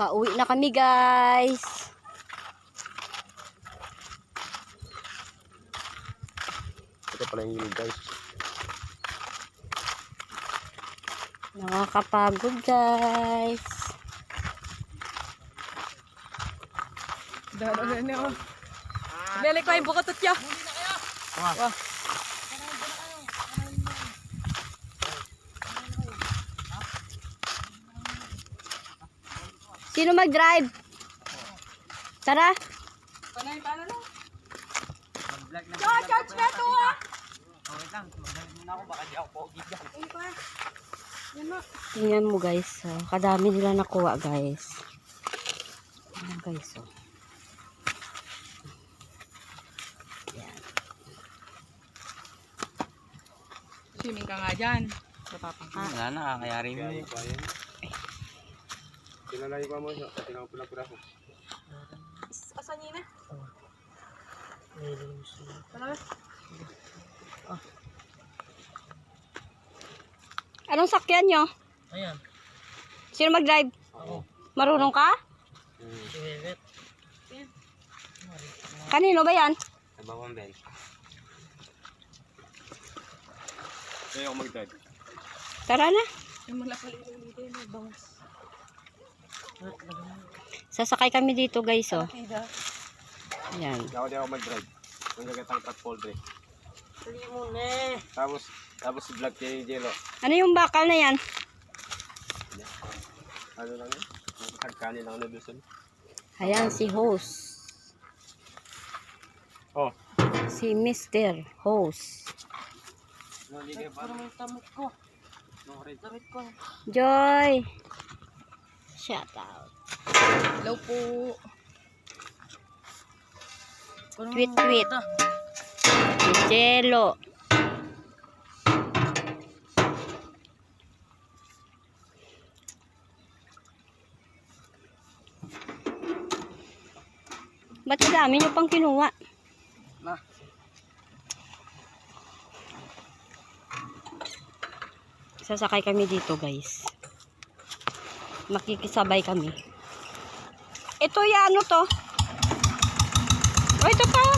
Pauwi na kami, guys. Ito pala yung gilid, guys. Nakakapagod, guys. Dahil na ako. Beli ko ay bukatot ya. Wah. Sino mag-drive? Tara. Panay paano lang? Charge na to ah. Wait lang, magaling muna ako, baka di ako pogi dyan. Tingnan mo, guys. Kadami nila nakuha, guys. Ayan, guys. Swimming ka nga dyan. Wala na, kakayari mo. Pinalay pa mo siya, pati lang pula-pula ko. Asan niya na? Talaga? Anong sakyan nyo? Ayan. Sino mag-drive? Ako. Marunong ka? Kanino ba yan? Sa bawang bel. Kaya ako mag-drive. Tara na. Yung malapal dito yung bangus. Sasakay kami dito, guys, oh. Ayan. Ako di ako mag-drive. Ang gagatang poultry. Tuloy mo na. Tapos vlog kayo yung Jello. Ano yung bakal na yan? Ano lang yun? Hagkanin lang na doon. Ayan, si host. Oh. Si Mr. Host. Naligay pa. Parang may tamot ko. Damit ko. Joy. Shout out. Hello po. Tweet, tweet. Jello. Ba't dami nyo pang kinuha? Na. Sasakay kami dito, guys. Makikisabay kami. Ito yan, ano to? Oh, ito pa.